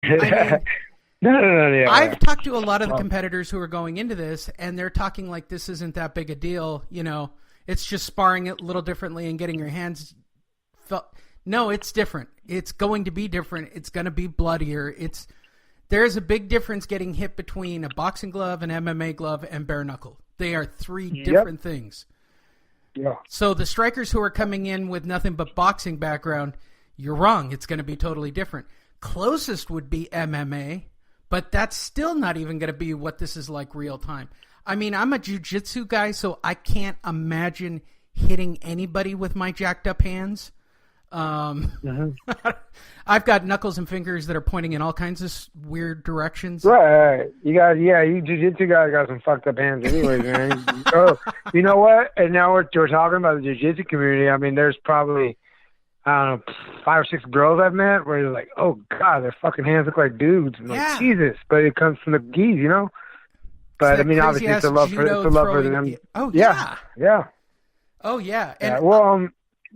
I mean, No, yeah, I've talked to a lot of the competitors who are going into this, and they're talking like this isn't that big a deal. It's just sparring it a little differently and getting your hands felt. No, it's different. It's going to be different. It's going to be bloodier. There's a big difference getting hit between a boxing glove, an MMA glove, and bare knuckle. They are three different things. Yeah. So the strikers who are coming in with nothing but boxing background, you're wrong. It's going to be totally different. Closest would be MMA, but that's still not even going to be what this is like real time. I mean, I'm a jiu-jitsu guy, so I can't imagine hitting anybody with my jacked up hands. I've got knuckles and fingers that are pointing in all kinds of weird directions. Right. You jiu-jitsu guys got some fucked up hands anyways, man. Oh, you know what? And now we're talking about the jiu-jitsu community. I mean, there's probably, I don't know, 5 or 6 girls I've met where you're like, oh, God, their fucking hands look like dudes. And like, Jesus. But it comes from the gis, you know? But, I mean, obviously, it's a love for them. Oh, yeah. Yeah. Oh, yeah. And, well,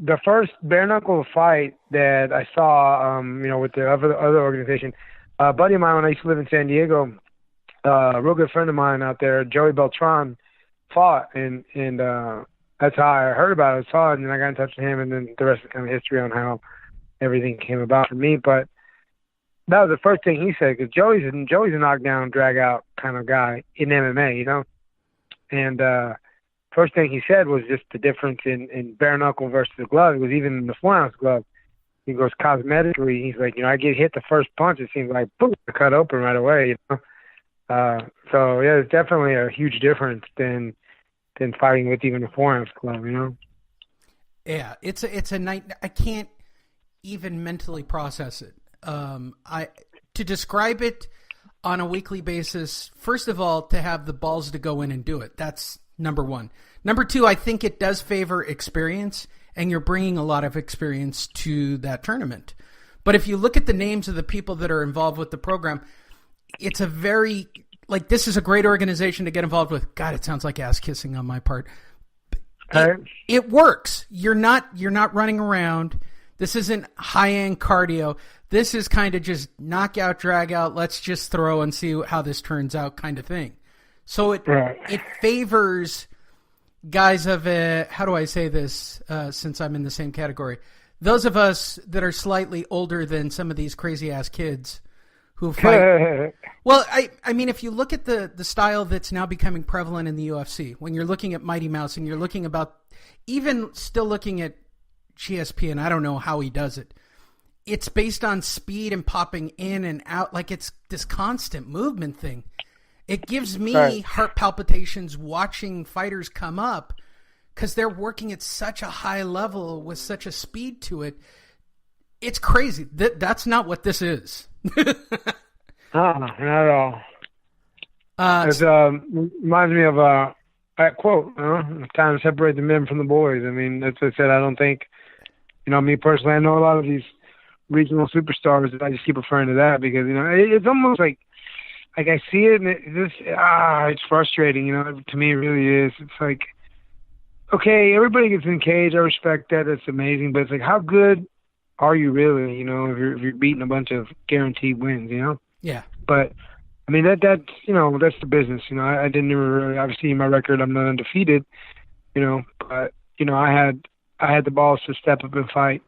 the first bare-knuckle fight that I saw, with the other organization, a buddy of mine when I used to live in San Diego, a real good friend of mine out there, Joey Beltran, fought, and that's how I heard about it. I saw it, and then I got in touch with him, and then the rest is kind of history on how everything came about for me. But that was the first thing he said, because Joey's a knockdown, drag-out kind of guy in MMA, you know? And first thing he said was just the difference in bare-knuckle versus the glove. It was even in the 4-ounce glove. He goes, cosmetically, he's like, I get hit the first punch, it seems like, boom, cut open right away, you know? So, yeah, it's definitely a huge difference than fighting with even a 4-ounce glove, you know? Yeah, it's a night. I can't even mentally process it. To describe it on a weekly basis, first of all, to have the balls to go in and do it. That's number one. Number two, I think it does favor experience, and you're bringing a lot of experience to that tournament. But if you look at the names of the people that are involved with the program, it's a very, like, this is a great organization to get involved with. God, it sounds like ass kissing on my part. It works. You're not running around. This isn't high-end cardio. This is kind of just knockout, drag out, let's just throw and see how this turns out kind of thing. So it favors guys of how do I say this since I'm in the same category? Those of us that are slightly older than some of these crazy-ass kids who fight. Well, I mean, if you look at the style that's now becoming prevalent in the UFC, when you're looking at Mighty Mouse and you're looking about, even still looking at GSP, and I don't know how he does it, it's based on speed and popping in and out, like it's this constant movement thing. It gives me heart palpitations watching fighters come up because they're working at such a high level with such a speed to it. It's crazy. That's not what this is. Not at all. It reminds me of that quote, it's time to separate the men from the boys. I mean, that's what I said. I don't think, me personally, I know a lot of these regional superstars, I just keep referring to that because, it's almost like I see it and it's frustrating, to me it really is. It's like, okay, everybody gets in cage. I respect that. That's amazing. But it's like, how good are you really, if you're beating a bunch of guaranteed wins, Yeah. But, I mean, that's the business. I didn't really, obviously in my record, I'm not undefeated, but, I had the balls to step up and fight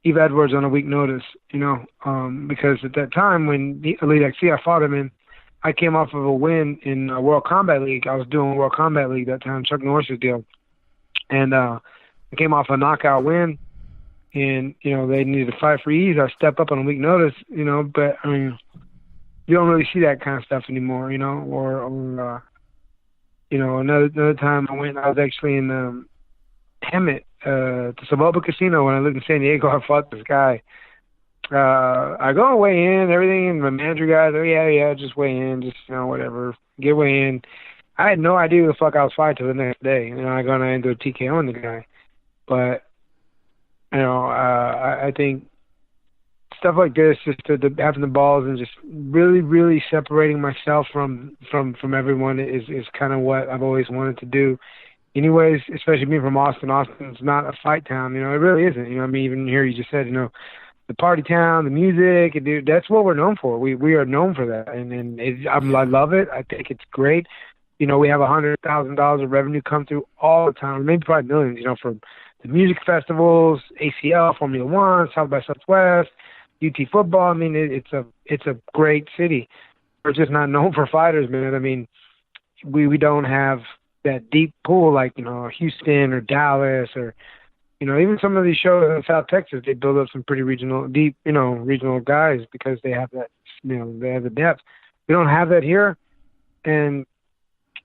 Eve Edwards on a week notice, because at that time when the Elite XC I fought him in, I came off of a win in World Combat League. I was doing World Combat League that time, Chuck Norris's deal. And I came off a knockout win, and, they needed to fight for ease. I step up on a week notice, but, I mean, you don't really see that kind of stuff anymore, or another time I was actually in Hemet, the Saboba Casino when I lived in San Diego. I fought this guy. I go weigh in, everything, and my manager guys, just weigh in, just, whatever, get weigh in. I had no idea who the fuck I was fighting till the next day. I go and I end up TKOing the guy. But, I think stuff like this, just having the balls and just really, really separating myself from everyone is kind of what I've always wanted to do. Anyways, especially being from Austin. Austin's not a fight town, it really isn't. I mean, even here you just said, the the party town, the music, and dude, that's what we're known for. We are known for that, and I love it. I think it's great. You know, we have $100,000 of revenue come through all the time, maybe probably millions. You know, from the music festivals, ACL, Formula One, South by Southwest, UT football. I mean, it's a great city. We're just not known for fighters, man. I mean, we don't have that deep pool like, you know, Houston or Dallas or, you know, even some of these shows in South Texas, they build up some pretty regional guys because they have that, you know, they have the depth. We don't have that here. And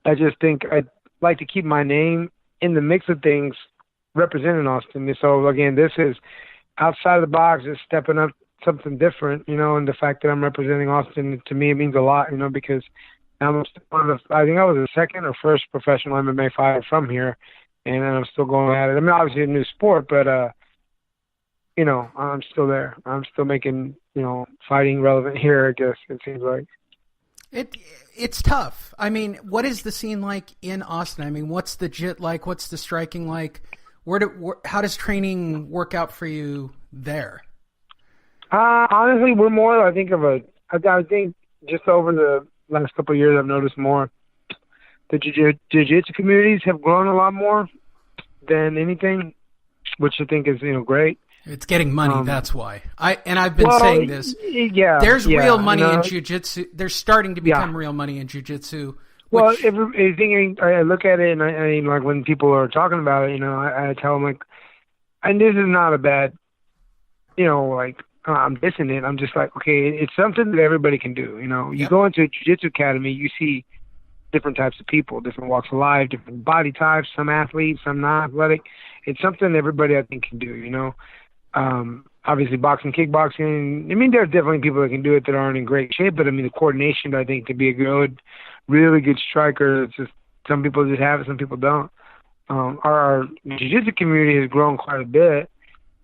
I just think I'd like to keep my name in the mix of things representing Austin. So, again, this is outside of the box, just stepping up something different, you know, and the fact that I'm representing Austin, to me, it means a lot, you know, because I think I was the second or first professional MMA fighter from here, and I'm still going at it. I mean, obviously a new sport, but, you know, I'm still there. I'm still making, you know, fighting relevant here, I guess, it seems like. It's tough. I mean, what is the scene like in Austin? I mean, what's the JIT like? What's the striking like? How does training work out for you there? Honestly, we're more, I think just over the last couple of years, I've noticed more the jiu-jitsu communities have grown a lot more than anything, which I think is, you know, great. It's getting money, that's why. I've been saying this. Yeah, there's real money in jiu-jitsu. There's starting to become real money in jiu-jitsu. Well, I look at it, and I like when people are talking about it, you know, I tell them, like, and this is not a bad, you know, like, I'm dissing it. I'm just like, okay, it's something that everybody can do. You know, you go into a jiu-jitsu academy, you see different types of people, different walks of life, different body types, some athletes, some non-athletic. It's something everybody, I think, can do, you know. Obviously, boxing, kickboxing, I mean, there's definitely people that can do it that aren't in great shape, but, I mean, the coordination, I think, to be a really good striker, it's just some people just have it, some people don't. Our jiu-jitsu community has grown quite a bit.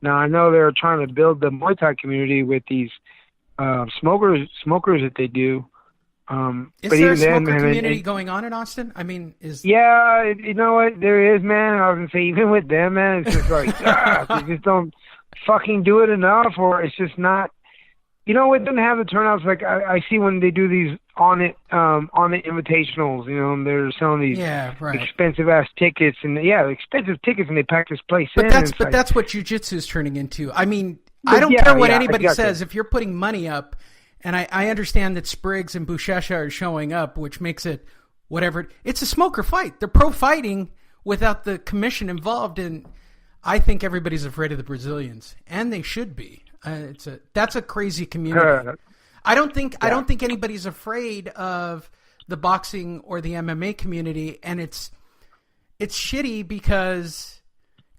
Now, I know they're trying to build the Muay Thai community with these smokers that they do. Is there a smoker community going on in Austin? I mean, Yeah, you know what? There is, man. I was going to say, even with them, man, it's just like, they just don't fucking do it enough, or it's just not, you know, it doesn't have the turnouts like I see when they do these on it invitationals, you know, and they're selling these expensive ass tickets and expensive tickets, and they pack this place in. That's what jiu-jitsu is turning into. I mean, I don't care what anybody says. If you're putting money up, and I understand that Spriggs and Buchecha are showing up, which makes it whatever. It's a smoker fight. They're pro fighting without the commission involved, and I think everybody's afraid of the Brazilians, and they should be. That's a crazy community. I don't think anybody's afraid of the boxing or the MMA community, and it's shitty because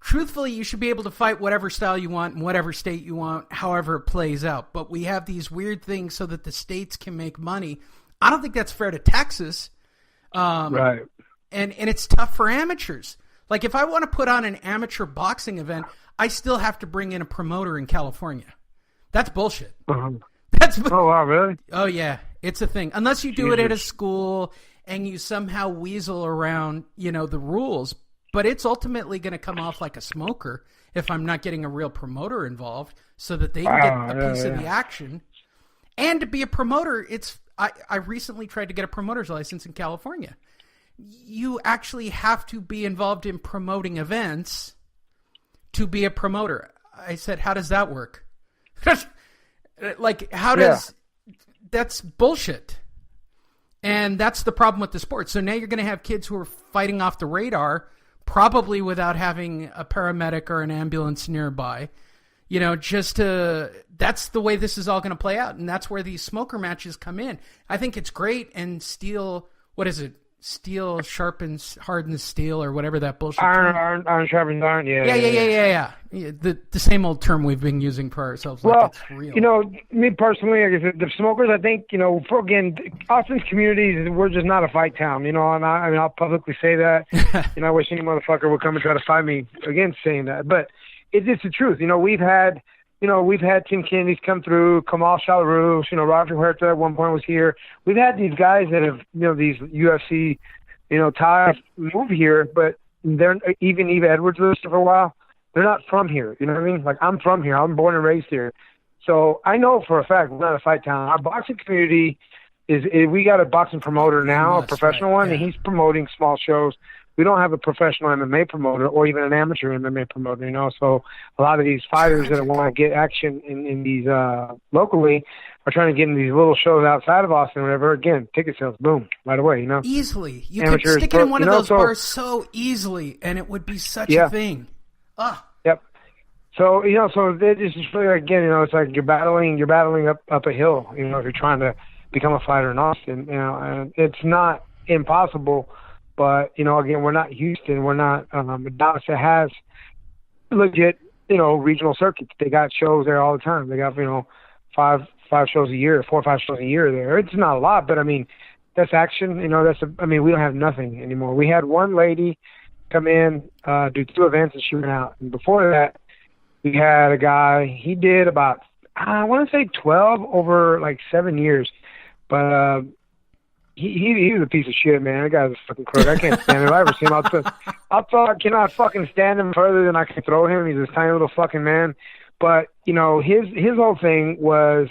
truthfully you should be able to fight whatever style you want in whatever state you want, however it plays out. But we have these weird things so that the states can make money. I don't think that's fair to Texas. Right. And it's tough for amateurs. Like if I want to put on an amateur boxing event, I still have to bring in a promoter in California. That's bullshit. Uh-huh. Oh, wow, really? Oh, yeah. It's a thing. Unless you do it at a school and you somehow weasel around, you know, the rules. But it's ultimately going to come off like a smoker if I'm not getting a real promoter involved so that they can get a piece of the action. And to be a promoter, I recently tried to get a promoter's license in California. You actually have to be involved in promoting events to be a promoter. I said, how does that work? Like, how does that's bullshit. And that's the problem with the sport. So now you're going to have kids who are fighting off the radar, probably without having a paramedic or an ambulance nearby. You know, that's the way this is all going to play out. And that's where these smoker matches come in. I think it's great. And steel sharpens, hardens steel, or whatever that bullshit. Iron sharpens iron. Yeah. The same old term we've been using for ourselves. Well, like it's real. You know, me personally, like I said, the smokers, I think, you know, Austin's communities, we're just not a fight town, you know, and I'll publicly say that. You know, I wish any motherfucker would come and try to fight me against saying that. But it's the truth. You know, we've had Tim Kennedy's come through, Kamal Shalarus, you know, Roger Huerta at one point was here. We've had these guys that have, you know, these UFC, you know, ties move here, but they're even Eva Edwards lived for a while. They're not from here. You know what I mean? Like, I'm from here. I'm born and raised here. So I know for a fact we're not a fight town. Our boxing community we got a boxing promoter now, a professional one, and he's promoting small shows. We don't have a professional MMA promoter or even an amateur MMA promoter, So a lot of these fighters that want to get action in these locally are trying to get in these little shows outside of Austin or whatever. Again, ticket sales, boom, right away, Easily. You could stick it in one of those bars so easily, and it would be such a thing. Yep. So, so it's just really, again, it's like you're battling up a hill, if you're trying to become a fighter in Austin, and it's not impossible. But, again, we're not Houston. We're not Dallas that has legit, regional circuits. They got shows there all the time. They got, five shows a year, 4 or 5 shows a year there. It's not a lot, but, that's action. We don't have nothing anymore. We had one lady come in, do 2 events, and she went out. And before that, we had a guy, he did about, I want to say 12 over, 7 years. But, He was a piece of shit, man. That guy's a fucking crook. I can't stand him. If I ever see him, I cannot fucking stand him further than I can throw him. He's this tiny little fucking man. But, his whole thing was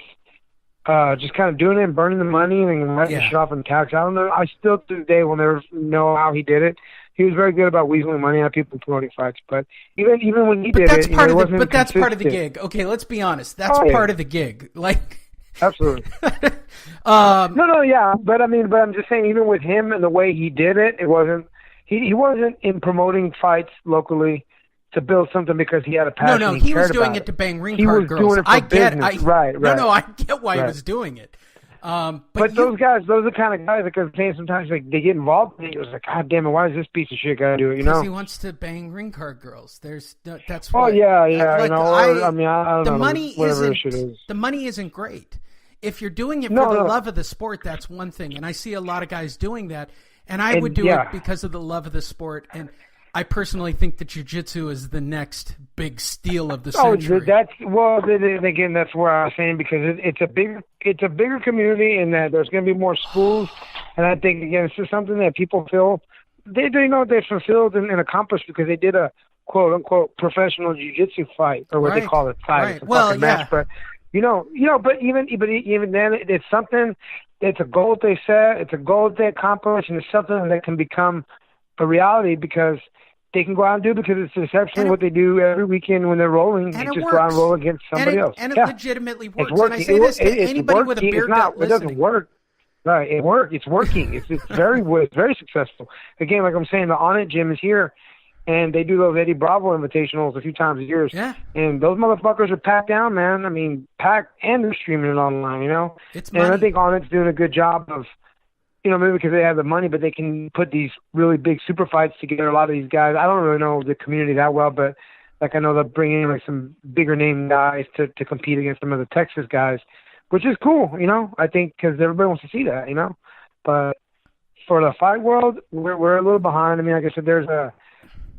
just kind of doing it and burning the money and letting shit off in tax. I don't know. I still to this day will never know how he did it. He was very good about weaseling money out of people promoting fights. But even when he did it, it wasn't But that's part of the gig. Okay, let's be honest. That's part of the gig. Absolutely. Yeah, but I'm just saying, even with him and the way he did it, it wasn't. He wasn't in promoting fights locally to build something because he had a passion. No, he was doing it to bang ring card girls. Doing it for business. Right. No, I get why he was doing it. But those guys, those are the kind of guys that sometimes they get involved in it. It was like, God damn it, why does this piece of shit guy do it? Because he wants to bang ring card girls. That's why. Oh yeah. I don't know. The money isn't. The money isn't great. If you're doing it for the love of the sport, that's one thing. And I see a lot of guys doing that. And I would do it because of the love of the sport. And I personally think that jiu-jitsu is the next big steal of the century. Again, that's where I was saying, because it's a bigger community, and that there's going to be more schools. And I think, again, it's just something that people feel they know they're fulfilled and accomplished because they did a quote unquote professional jiu-jitsu fight, or what they call it, fight. Right. It's a fucking match, but. But even then, it's something. It's a goal they set. It's a goal they accomplish, and it's something that can become a reality because they can go out and do, because it's essentially what they do every weekend when they're rolling. They just go out and roll against somebody else. And it legitimately works. And I say this to anybody with a beer gut listening. It doesn't work. Right, it works. It's working. It's very successful. Again, like I'm saying, the On It gym is here. And they do those Eddie Bravo invitationals a few times a year. Yeah. And those motherfuckers are packed down, man. Packed, and they're streaming it online, It's money. And I think On It's doing a good job of, maybe because they have the money, but they can put these really big super fights together. A lot of these guys, I don't really know the community that well, but I know they'll bring in some bigger name guys to compete against some of the Texas guys, which is cool, I think, because everybody wants to see that, But for the fight world, we're a little behind. Like I said, there's a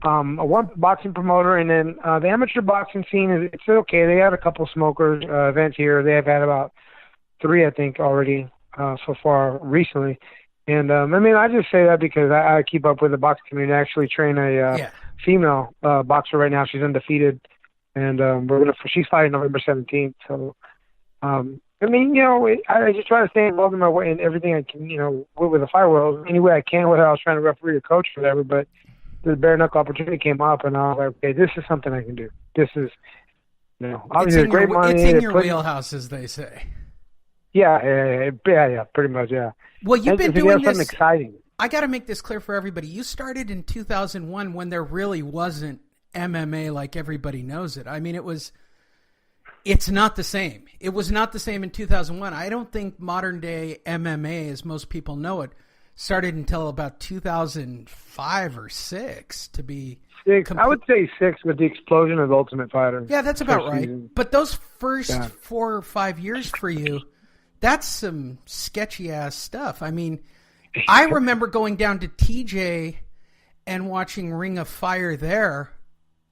one boxing promoter, and then the amateur boxing scene it's okay. They had a couple smokers events here. They have had about 3, I think, already so far recently. And I just say that because I keep up with the boxing community. I actually train a female boxer right now. She's undefeated, and she's fighting November 17th. So I just try to stay involved in my way in everything I can, with the fight world any way I can. Whether I was trying to referee or coach or whatever, but the bare-knuckle opportunity came up, and I was like, okay, this is something I can do. This is, obviously great money. It's in your wheelhouse, as they say. Yeah, pretty much, yeah. Well, you've been doing this. Something exciting. I got to make this clear for everybody. You started in 2001 when there really wasn't MMA like everybody knows it. It's not the same. It was not the same in 2001. I don't think modern-day MMA, as most people know it, started until about 2005 or 6 to be 6. I would say 6 with the explosion of Ultimate Fighter. Yeah, that's about right. Season. But those first 4 or 5 years for you, that's some sketchy ass stuff. I remember going down to TJ and watching Ring of Fire there.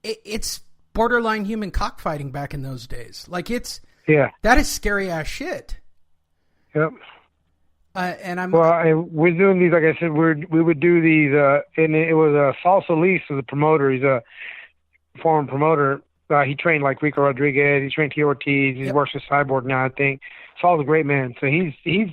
It's borderline human cockfighting back in those days. That is scary ass shit. Yep. We're doing these, like I said, we would do these, and it was Salsa Lee, the promoter. He's a foreign promoter, He trained like Rico Rodriguez. He trained T. Ortiz. He works with Cyborg now, I think. Saul's a great man. So he's